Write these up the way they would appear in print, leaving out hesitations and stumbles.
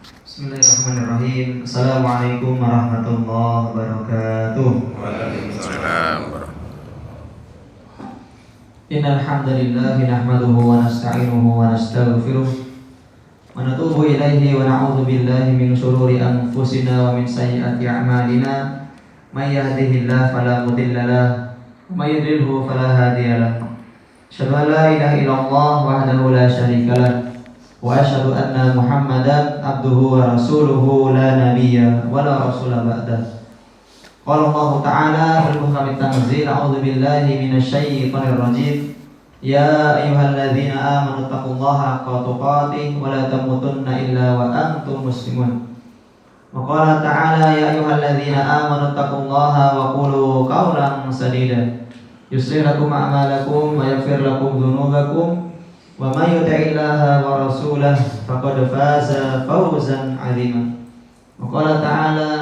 Bismillahirrahmanirrahim. Assalamualaikum warahmatullahi wabarakatuh. Waalaikumsalam. Innal hamdalillah nahmaduhu wa nasta'inuhu wa nastaghfiruh wa natubu ilaihi wa na'udzu billahi min shururi anfusina wa min sayyiati a'malina. May yahdihillahu fala mudilla lahu wa may yudlilhu fala hadiya lahu. Asyhadu an la ilaha illallah wahdahu la syarika lahu wa asyhadu anna Muhammadan abduhu wa rasuluhu la nabiyya wa la rasula ba'dah. Qala Allah Ta'ala fil muhkamit tanzil, a'udzu billahi minasy syaithanir rajim. Ya ayyuhalladzina amanu taqullaha haqqa tuqatih wa la tamutunna illa wa antum muslimun. Wa qala ta'ala ya ayyuhalladzina amanu taqullaha wa qulu qawlan sadida yuslih lakum a'malakum wa yaghfir lakum dhunubakum wa may yuti'illaha wa rasulahu faqad faza fawzan 'azima. Wa qala ta'ala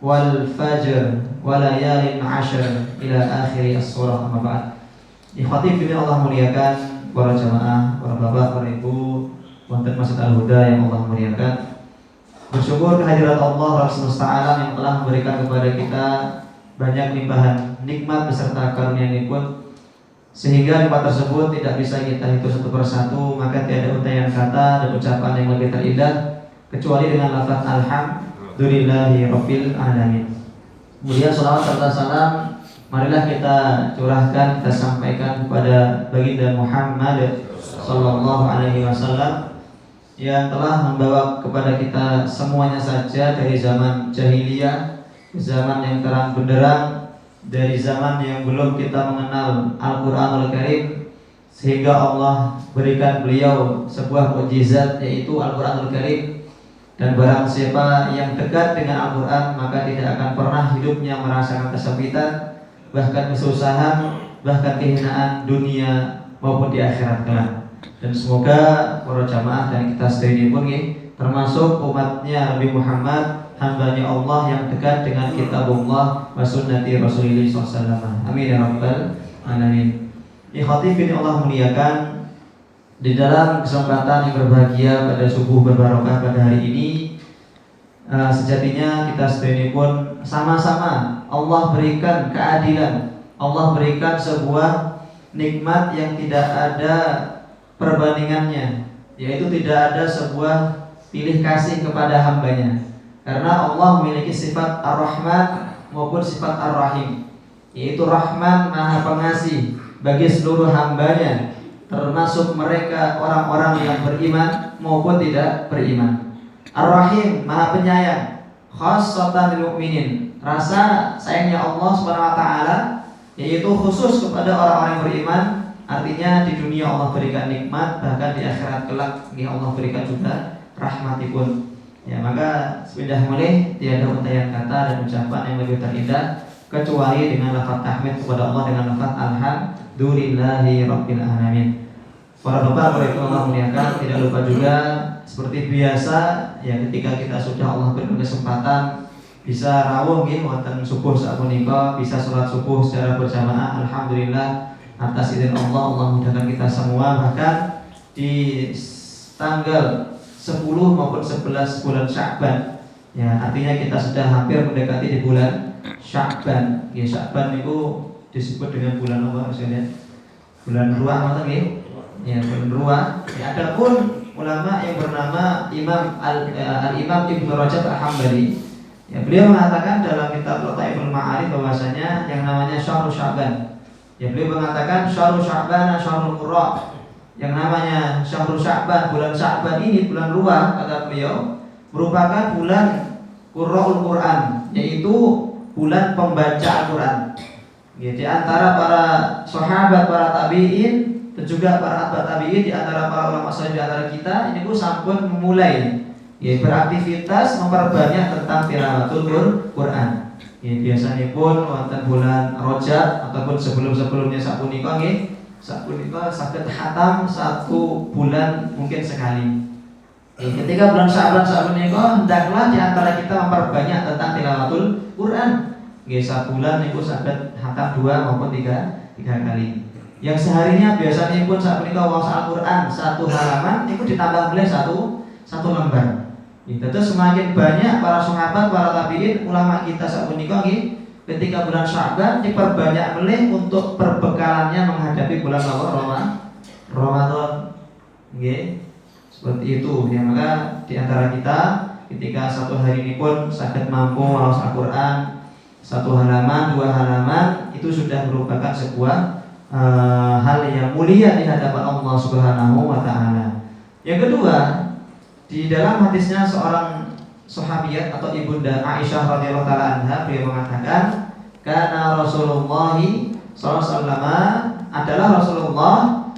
wal fajr wa layalin 'ashr ila akhir as-surah. Amma ba'd. Ikhwati fillah, Allah muliakan para jamaah, para bapak, para ibu wonten Masjid Al-Huda yang Allah muliakan. Bersyukur kehadirat Allah Rabb semesta alam yang telah memberikan kepada kita banyak limpahan nikmat beserta karunia-Pun, sehingga nikmat tersebut tidak bisa kita hitung satu persatu, maka tiada untaian kata dan ucapan yang lebih terindah kecuali dengan lafaz alhamdulillahi rabbil alamin. Kemudian salawat serta salam marilah kita curahkan, kita sampaikan kepada baginda Muhammad sallallahu alaihi wasallam yang telah membawa kepada kita semuanya saja dari zaman jahiliyah ke zaman yang terang benderang, dari zaman yang belum kita mengenal Al-Quranul Karim, sehingga Allah berikan beliau sebuah mukjizat yaitu Al-Quranul Karim. Dan barang siapa yang dekat dengan Al-Quran maka tidak akan pernah hidupnya merasakan kesempitan, bahkan kesusahan, bahkan kehinaan dunia maupun di akhirat kelak. Dan semoga para jamaah dan kita sendiri pun termasuk umatnya Nabi Muhammad, hambanya Allah yang dekat dengan kitabullah wa sunnati Rasulullah SAW. Amin ya rabbal alamin. Ikhwati fillah, Allah muliakan, di dalam kesempatan yang berbahagia pada subuh berbarokah pada hari ini, sejatinya kita sendiri pun sama-sama Allah berikan keadilan, Allah berikan sebuah nikmat yang tidak ada perbandingannya, yaitu tidak ada sebuah pilih kasih kepada hambanya. Karena Allah memiliki sifat Ar-Rahman maupun sifat Ar-Rahim, yaitu Rahman, Maha Pengasih bagi seluruh hambanya, termasuk mereka orang-orang yang beriman maupun tidak beriman. Ar-Rahim, Maha Penyayang, khassatan lil mukminin, rasa sayangnya Allah Subhanahu wa taala yaitu khusus kepada orang-orang yang beriman. Artinya di dunia Allah berikan nikmat, bahkan di akhirat kelak Allah berikan juga rahmatipun. Ya, maka sudah mulai tiada untaian kata dan ucapan yang lebih terindah kecuali dengan lafaz tahmid kepada Allah dengan lafaz alhamdulillahi rabbil alamin. Para bapak, para ibu Allah muliakan, tidak lupa juga seperti biasa ya, ketika kita sudah Allah berikan kesempatan bisa rawuh nggih wonten subuh sapunika, bisa sholat subuh secara berjamaah, alhamdulillah atas izin Allah. Allah mudahkan kita semua, bahkan di tanggal 10 maupun 11 bulan Sya'ban. Ya, artinya kita sudah hampir mendekati di bulan Sya'ban. Ya, Sya'ban itu disebut dengan bulan apa maksudnya? Bulan ruah atau nggih? Ya, bulan ruah. Ya, ada pun ulama yang bernama Al-Imam Ibnu Rajab Al-Hambali. Ya, beliau mengatakan dalam kitab Lataiful Ma'arif bahwasanya yang namanya Syahrul Sya'ban. Ya, beliau mengatakan Syahrul Sya'ban Syahrul Qurra. Yang namanya Syahrul Sya'ban, bulan Sya'ban ini bulan ruah, kata beliau, merupakan bulan Qurra'ul Quran, yaitu bulan pembaca Al-Quran. Ya, di antara para sahabat, para tabi'in dan juga para atba tabi'in, di antara para ulama saleh di antara kita ini pun sampun memulai ya, beraktivitas memperbanyak tentang tilawatul Quran. Ya, biasanya pun wonten bulan Rajab ataupun sebelum-sebelumnya sapunika nggih, sapunika saged khatam satu bulan mungkin sekali. Ketika bulan Sya'ban sapunika hendaklah di antara kita memperbanyak tentang tilawatul Quran. Nggih, sabulan niku saged khatam 2 maupun 3 kali. Yang seharinya biasanya pun sapunika waca Al-Qur'an satu halaman niku ditambah boleh satu lembar. Itu semakin banyak para sahabat, para tabiin, ulama kita sapunika nggih ketika bulan Sya'ban diperbanyak melih untuk perbekalannya menghadapi bulan Ramadan. Nggih. Seperti itu ya, maka di antara kita ketika satu hari ini pun saged mampu maos Al-Qur'an 1 halaman, 2 halaman, itu sudah merupakan sebuah hal yang mulia di hadapan Allah Subhanahu wa taala. Yang kedua, di dalam hadisnya seorang sahabiat atau ibunda Aisyah radhiyallahu taala anha, beliau mengatakan, "Kana Rasulullah sallallahu alaihi wasallam, adalah Rasulullah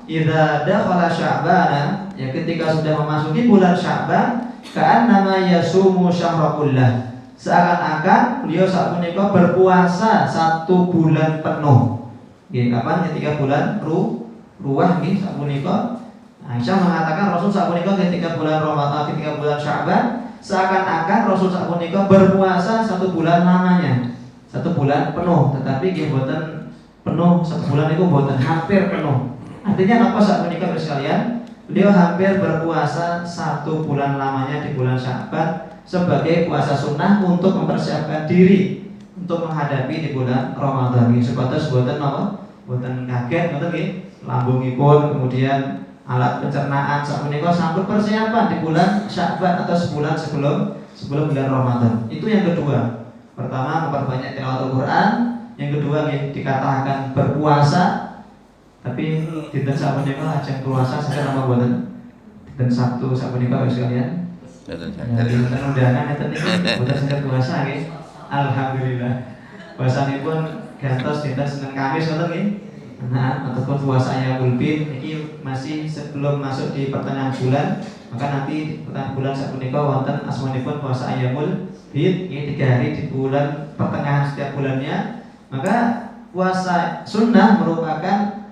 idza dakhala Sya'ban, ya ketika sudah memasuki bulan Sya'ban, ka'annama yasumu syahra kullah." Seakan-akan beliau saat menikah berpuasa 1 bulan penuh. Gini, kapan? Ketika bulan Ruwah nih saat menikah. Aisyah mengatakan Rasul saat menikah ketika bulan Ramadan, ketika bulan Sya'ban, seakan-akan Rasul saat menikah berpuasa 1 bulan lamanya, 1 bulan penuh. Tetapi nggih boten penuh 1 bulan itu boten, hampir penuh. Artinya apa saat menikah sekalian? Beliau hampir berpuasa 1 bulan lamanya di bulan Sya'ban sebagai puasa sunnah untuk mempersiapkan diri untuk menghadapi di bulan Ramadan. Sebatas boten apa? Boten kaget, boten nggih. Lambungipun kemudian alat pencernaan sapunika sampun persiapan di bulan Sya'ban atau sebulan sebelum bulan Ramadan. Itu yang kedua. Pertama, memperbanyak tilawat Al-Qur'an. Yang kedua, dikatakan berpuasa. Tapi dinten sapunika ajeng puasa secara apa boten? Dinten Sabtu sapunika sekalian. Dinten undangan enten iki boten saged puasa nggih. Alhamdulillah. Puasanipun gantos dinten Senin Kamis ngoten nggih. Nah, ataupun puasa Yaumul Bid ini masih sebelum masuk di pertengahan bulan, maka nanti di pertengahan bulan sapunika wonten asmanipun puasa Yaumul Bid, ini 3 hari di bulan pertengahan setiap bulannya. Maka puasa sunnah merupakan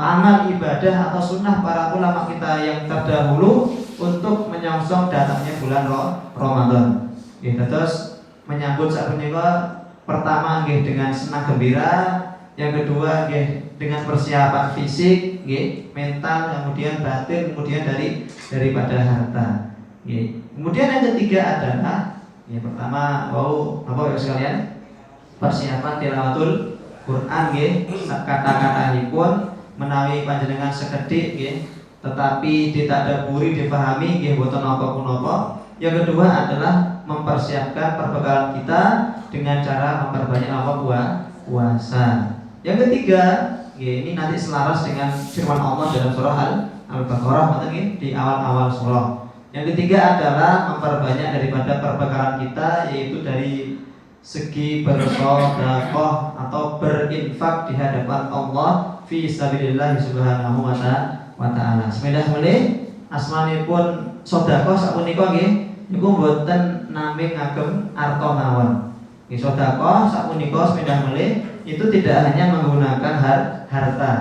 amal ibadah atau sunnah para ulama kita yang terdahulu untuk menyongsong datangnya bulan Ramadan. Gitu, terus menyambut sapunika pertama nggih dengan senang gembira, yang kedua nggih dengan persiapan fisik, mental, kemudian batin, kemudian daripada harta. Kemudian yang ketiga adalah yang pertama apa ya sekalian? Persiapan tilawatul Quran kata-katanipun menawi panjenengan sekedhik tetapi ditadaburi, dipahami boten napa-napa. Yang kedua adalah mempersiapkan perbekalan kita dengan cara memperbanyak puasa. Yang ketiga, ini nanti selaras dengan firman Allah dalam surah Al-Baqarah di awal-awal surah. Yang ketiga adalah memperbanyak daripada perbekalan kita, yaitu dari segi bersedekah atau berinfak di hadapan Allah fi sabilillah subhanahu wa ta'ala. Semedah melih asmanipun sedekah sapunika nggih niku mboten namung ngagem arta mawon. Nggih sedekah sapunika semedah melih itu tidak hanya menggunakan harta.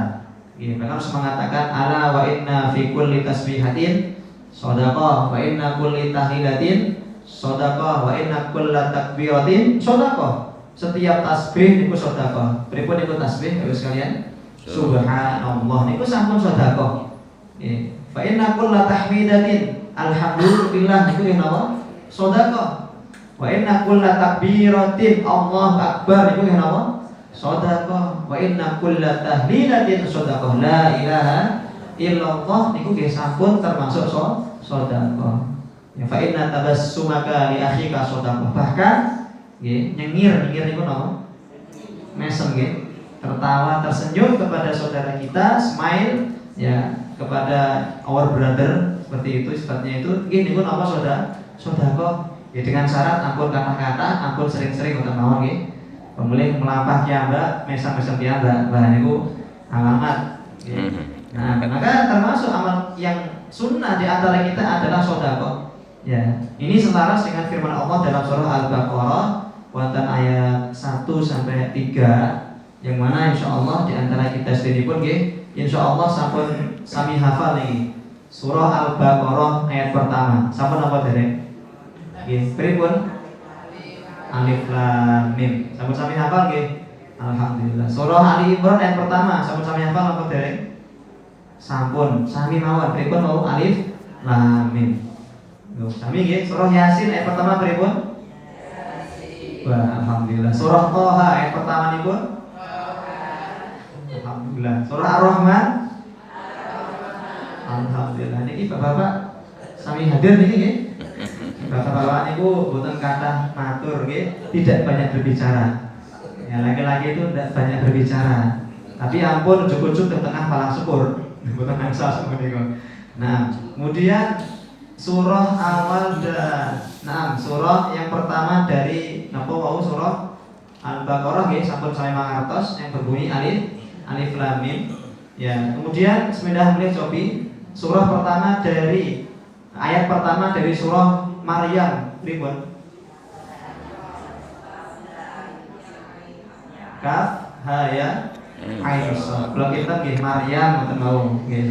Bahkan harus mengatakan ala wa inna fi kulli tasbihatin shadaqah wa inna kulli tahlilatin shadaqah wa inna kulla takbiratin shadaqah. Setiap tasbih niku shadaqah. Pripun niku tasbih Bapak sekalian? Subhanallah niku sampun shadaqah. Fa inna kulla tahmidatin alhamdulillah niku napa? Shadaqah. Wa inna kulla takbiratin Allahu akbar niku napa? Shadaqah. Wa inna kulla tahlilatin shadaqah. La ilaha illallah niku nggih sampun termasuk shadaqah. Ya fa inna tabassumaka li akhika shadaqah. Bahkan nggih nyengir niku napa? Mesem nggih. Tertawa, tersenyum kepada saudara kita, smile ya kepada our brother, seperti itu sifatnya itu. Nggih niku napa shadaqah? Ya dengan syarat ampun kata-kata, ampun sering-sering ngoten mawon nggih. Pemulih melampah kiambak, mesam-mesam kiambak, bahan itu alamat. Nah, maka termasuk amal yang sunnah di antara kita adalah sedekah. Ya, ini selaras dengan firman Allah dalam surah Al-Baqarah wonten ayat 1 sampai 3 yang mana insyaallah di antara kita sendiri pun nggih insyaallah sampun sami hafal niki. Surah Al-Baqarah ayat pertama. Sampun apa dereng? Nggih, pripun? Alif Lam Mim. Sampun sami hafal nggih? Alhamdulillah. Surah Ali Imran ayat pertama, sampun sami hafal apa dereng? Sampun, sami mawon. Pripun mau Alif Lam Mim. Sami nggih, surah Yasin ayat pertama pripun? Wah, alhamdulillah. Surah Toha ayat pertama nipun? Alhamdulillah. Surah Ar-Rahman? Alhamdulillah. Niki Bapak-bapak sami hadir niki nggih. Bapak-bapak niku boten kathah matur nggih, tidak banyak berbicara. Ya, laki-laki itu tidak banyak berbicara. Tapi ampun ujuk-ujuk di tengah palang syukur. Boten angsa semenika. Nah, kemudian surah awal dan surah yang pertama dari napa wau surah Al-Baqarah nggih sampun 500 yang berbunyi alif lam mim. Ya, kemudian bismillah mulai cobi surah pertama dari ayat pertama dari surah Maryam pripun? Kaf ha ya ain sad. Kalau kita nggih Maryam mboten mau nggih.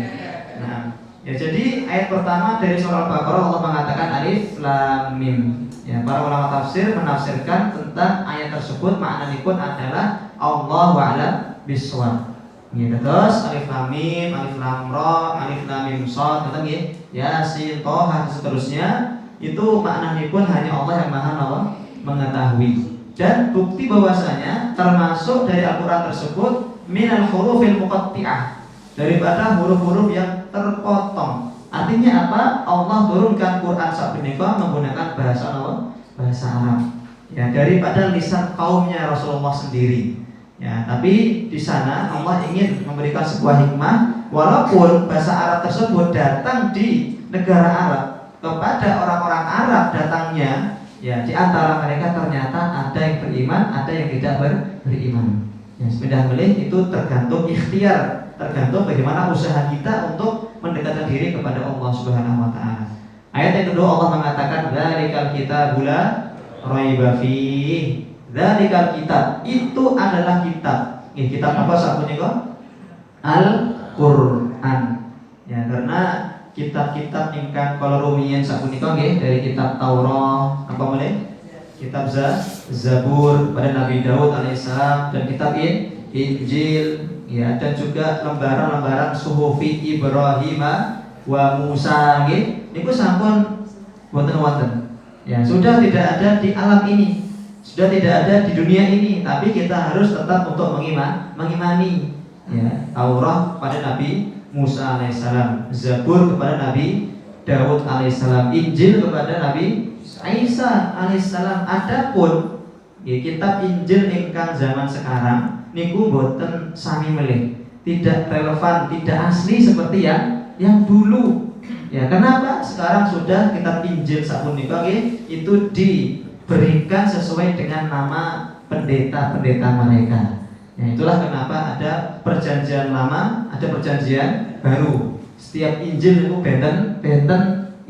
Nah, ya jadi ayat pertama dari surah Al-Baqarah Allah mengatakan alif lam mim. Ya, para ulama tafsir menafsirkan tentang ayat tersebut maknanipun adalah Allahu a'lam bishawab. Nggih, terus alif lam mim, alif lam ra, alif lam mim shad, ngoten nggih. Yasin, Thaha dan seterusnya itu maknanipun hanya Allah yang Maha mengetahui. Dan bukti bahwasanya termasuk dari Al-Qur'an tersebut minal hurufil muqatti'ah, daripada huruf-huruf yang terpotong. Artinya apa? Allah turunkan Quran sapunika menggunakan bahasa apa? Bahasa Arab. Ya, daripada lisan kaumnya Rasulullah sendiri. Ya, tapi di sana Allah ingin memberikan sebuah hikmah, walaupun bahasa Arab tersebut datang di negara Arab kepada orang-orang Arab datangnya, ya di antara mereka ternyata ada yang beriman, ada yang tidak beriman. Ya, sepeda melih itu tergantung ikhtiar, tergantung bagaimana usaha kita untuk mendekatkan diri kepada Allah Subhanahu wa taala. Ayat yang kedua Allah mengatakan dzalikal kitabul la raiba fiih. Dzalikal kitab, itu adalah kitab. Kitab apa sapunika? Al-Qur'an. Ya, karena kitab-kitab ingkang kala rumiyin sapunika nggih dari kitab Taurat, apa meneh? Kitab Zabur pada Nabi Daud alaihissalam, dan kitab Injil, ya, dan juga lembaran-lembaran suhufi Ibrahim wa Musa nggih. Niku sampun boten wonten. Ya, sudah tidak ada di alam ini, sudah tidak ada di dunia ini, tapi kita harus tetap untuk mengimani. Ya, Taurat pada Nabi Musa alaihissalam, Zabur kepada Nabi Daud alaihissalam, Injil kepada Nabi Isa alaihissalam. Adapun kitab Injil ingkang zaman sekarang niku boten sami melih, tidak relevan, tidak asli seperti yang dulu. Ya, kenapa? Sekarang sudah kitab Injil sapunika nggih itu diberikan sesuai dengan nama pendeta-pendeta mereka. Ya, itulah kenapa ada perjanjian lama, ada perjanjian baru. Setiap Injil itu benten,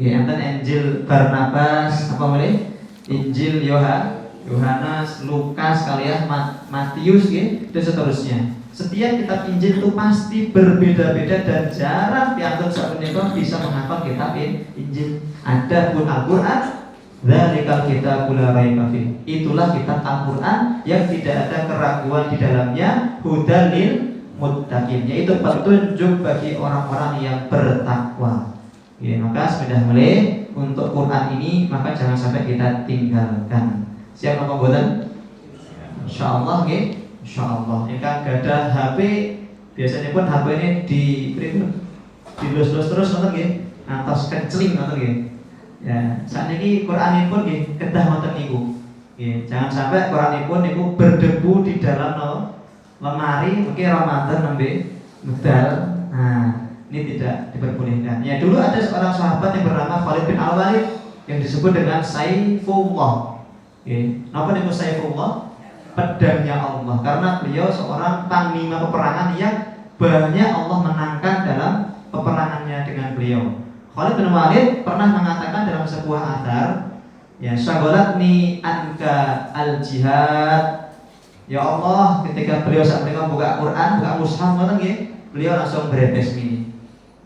ya, enten Injil Barnabas, apa meneh? Injil Yohanes, Lukas, kalian Matius, ya, dan seterusnya. Setiap kitab Injil itu pasti berbeda-beda dan jarang piantun sapunika bisa menghafal kitab Injil. Adapun Al-Qur'an, dzalikal kitabul la raiba fiih. Itulah kitab Al-Qur'an yang tidak ada keraguan di dalamnya, hudal lil muttaqin, yaitu petunjuk bagi orang-orang yang bertakwa. Ya, maka sudah mulai untuk Quran ini maka jangan sampai kita tinggalkan. Siap apa mboten? Insyaallah nggih. Insyaallah. Nek ada HP, biasanya pun HP ini dilus-lus terus ngoten nggih. Ngantos kenceling ngoten nggih. Ya, sakniki Quranipun nggih kedah ngoten niku. Nggih, jangan sampai Quranipun niku berdebu di dalam lemari mungkin Ramadan nembe medal. Nah, ini tidak diperbolehkan. Ya, dulu ada seorang sahabat yang bernama Khalid bin Al-Walid yang disebut dengan Saifullah. Oke, napa niku Saifullah? Pedangnya Allah. Karena beliau seorang panglima peperangan yang banyak Allah menangkan dalam peperangannya dengan beliau. Khalid bin Walid pernah mengatakan dalam sebuah athar, ya, syaghalatni anka al-jihad. Ya Allah, ketika beliau saat mereka buka Quran, buka mushaf ngoten nggih, beliau langsung beres mini.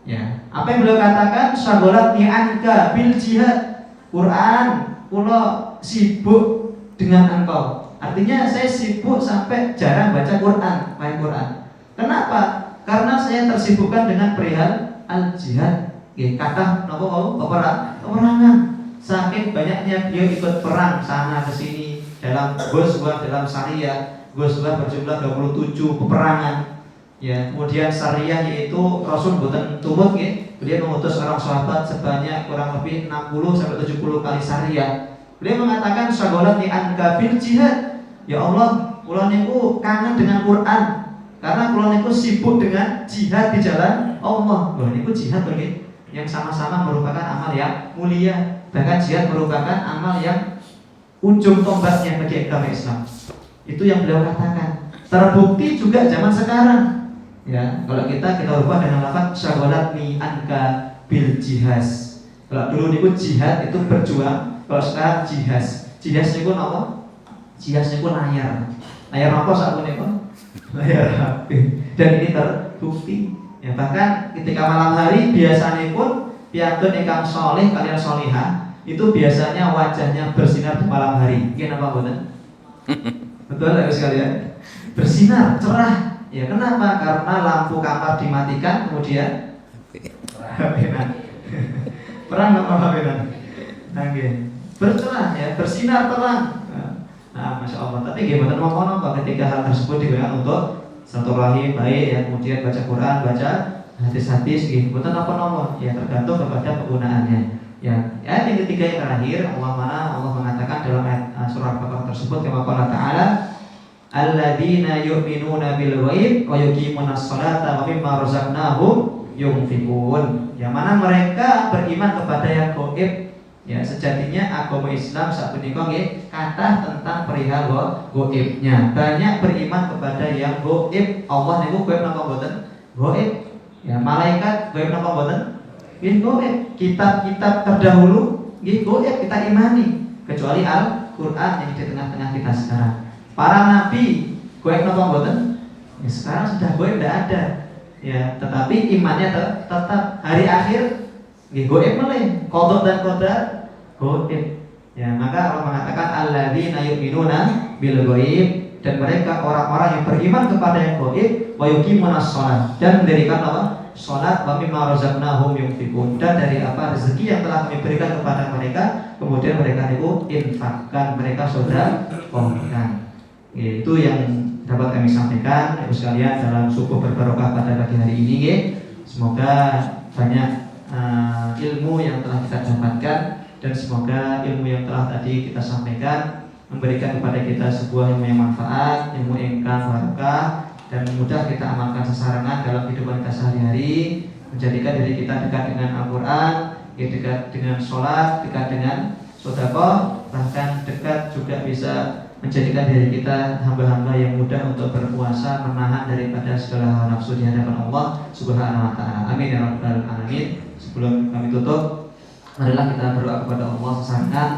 Ya, apa yang beliau katakan? Syaghalatni anka bil jihad. Quran, kula sibuk dengan engkau. Artinya saya sibuk sampai jarang baca Quran, main Quran. Kenapa? Karena saya tersibukkan dengan perihal al-jihad. Nggih, kathah napa wau peperangan. Saking banyaknya beliau ikut perang sana ke sini dalam Ghazwah, dalam Sariyah. Ghazwah berjumlah 27 peperangan. Ya, kemudian Sariyah yaitu Rasul boten turut nggih. Beliau mengutus orang sahabat sebanyak kurang lebih 60 sampai 70 kali Sariyah. Beliau mengatakan syaghalatni anka bil jihad. Ya Allah, kula niku kangen dengan Quran. Karena kula niku sibuk dengan jihad di jalan Allah. Loh niku jihad nggih yang sama-sama merupakan amal yang mulia. Bahkan jihad merupakan amal yang ujung tombaknya bagi agama Islam. Itu yang beliau katakan. Terbukti juga zaman sekarang. Ya, kalau kita rubah dengan lafaz syaghalatni anka bil jihaz. Kalau dulu niku jihad itu berjuang, kalau sekarang jihaz. Jihaz niku napa? Jihaz niku layar. Layar apa sak niku? Layar HP. Dan ini terbukti. Ya, bahkan ketika malam hari biasanya pun piantun ingkang soleh kalian solihah itu biasanya wajahnya bersinar di malam hari. Mungkin apa betul? Betul ya sekalian? Bersinar cerah. Ya kenapa? Karena lampu kamar dimatikan kemudian perang apa nangge bercerah ya bersinar terang. Nah, masya Allah. Tapi gimana ngomong apa ketika hal tersebut digunakan untuk satu rahim baik ya, kemudian baca Quran, baca hadis-hadis gitu. Bukan apa-apa ya tergantung kepada penggunaannya. Ya, yang ketiga yang terakhir Allah mengatakan dalam ayat surah Al-Baqarah tersebut kama qala ta'ala alladzina yu'minuna bil ghaib wa yuqimunas sholata wa mimma razaqnahum yunfiqun. Yang mana mereka beriman kepada yang gaib. Ya, sejatinya agama Islam saat menika nggih kathah tentang perihal gaibnya. Banyak beriman kepada yang gaib. Allah niku gaib napa mboten? Gaib. Ya, malaikat gaib napa mboten? Nggih gaib. Kitab-kitab terdahulu nggih gaib kita imani, kecuali Al-Qur'an yang di tengah-tengah kita sekarang. Para nabi gaib napa mboten? Ya, sekarang sudah gaib tidak ada. Ya, tetapi imannya tetap hari akhir nggih gaib meleh, qada dan qadar gaib. Ya, maka Allah mengatakan alladzina yu'minuna bil ghaib, dan mereka orang-orang yang beriman kepada yang gaib, wa yuqimunas shalah, dan mendirikan apa? Salat, wa mimma razaqnahum yunfiqun, dan dari apa rezeki yang telah kami berikan kepada mereka, kemudian mereka itu infakkan, mereka sedekahkan. Itu yang dapat kami sampaikan Ibu sekalian dalam subuh berbarokah pada pagi hari ini. Semoga banyak ilmu yang telah kita dapatkan, dan semoga ilmu yang telah tadi kita sampaikan memberikan kepada kita sebuah ilmu yang manfaat, ilmu ingkang barokah, dan mudah kita amalkan sesarengan dalam kehidupan kita sehari-hari, menjadikan diri kita dekat dengan Al-Quran, dekat dengan sholat, dekat dengan sedekah, bahkan dekat juga bisa menjadikan diri kita hamba-hamba yang mudah untuk berpuasa, menahan daripada segala hawa nafsu di hadapan Allah Subhanahu wa taala. Amin ya rabbal alamin. Sebelum kami tutup, marilah kita berdoa kepada Allah sesarengan.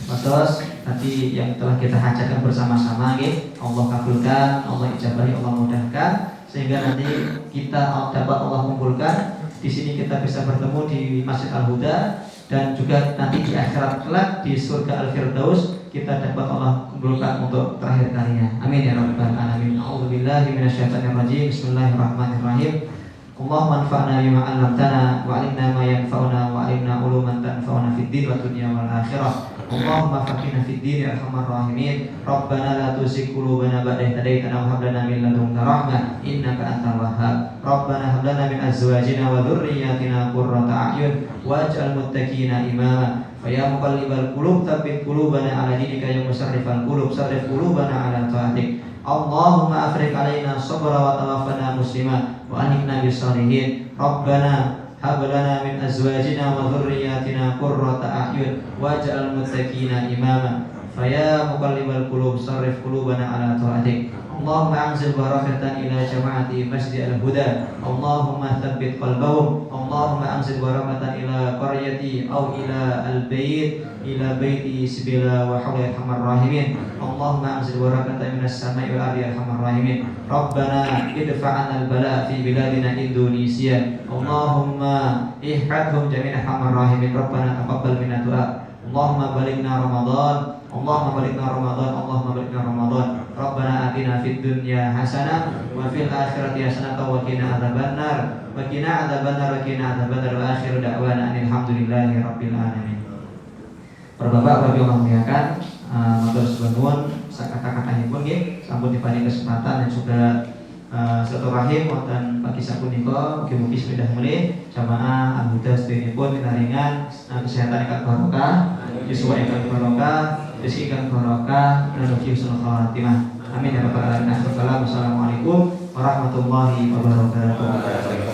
Terus tadi yang telah kita hajatkan bersama-sama, Allah kabulkan, Allah ijabahi, Allah mudahkan, sehingga nanti kita dapat Allah kumpulkan di sini, kita bisa bertemu di Masjid Al-Huda, dan juga nanti di akhirat kelak di surga Al-Firdaus kita dapat Allah kumpulkan untuk terakhir kalinya. Amin ya rabbal alamin. A'udzubillahi minasyaitonir rajim. Bismillahirrahmanirrahim. Allahumma anfa'na bima 'allamtana wa 'allimna ma yanfa'una wa 'allimna uluman tanfa'una fid din wa dunya wal akhirah. Allahumma faqihna fid din ya arhamar rahimin. Rabbana la tuzigh qulubana ba'da idh hadaytana wa hab lana min ladunka rahmah innaka antal wahhab. Rabbana hab lana min azwajina wa dhurriyyatina qurrata a'yun waj'al muttaqina imama. Ya muqallibal qulub tsabbit qulubana 'ala dinika ya musarrifal qulub sarrif qulubana 'ala ta'atik. Allahumma afriq 'alaina sabra wa tawaffana musliman wa alhiqna bis shalihin. Rabbana hab lana min azwajina wa dhurriyyatina qurrata a'yun waj'al muttaqina imama. Ya muqallibal qulub sarrif qulubana 'ala ta'atik. Allahumma anzil barakatan ila jama'ati Masjid Al-Huda. Allahumma tsabbit qalbahum. Allahumma anzil barakatan ila qaryati aw ila al-bait ila baiti sibila wa hawla arhamar rahimin. Allahumma anzil barakatan minas sama'i wal ardi arhamar rahimin. Rabbana idfa'na al-bala fi biladina Indonesia. Allahumma ihfadhum jami'an arhamar rahimin. Rabbana taqabbal minna du'a. Allahumma balighna Ramadan. Allahumma balighna Ramadan. Allahumma balighna Ramadan. Rabbana atina fid dunya hasanah wa fil akhirati hasanah wa qina adzabannar. Wa qina adzabannar wa qina adzabannar wa akhiru da'wana alhamdulillahi rabbil alamin. Para bapak bagi Allah muliakan, matur suwun kata-katanya pun nggih sampun diparingi kesempatan dan juga silaturahim wonten pagi sapunika mugi-mugi sepeda mulih jamaah anggota sedherekipun pinaringan kesehatan ingkang barokah, yuswa ingkang barokah, rezeki ingkang barokah, dan ugi husnul khatimah. Amin ya rabbal alamin. Assalamualaikum warahmatullahi wabarakatuh.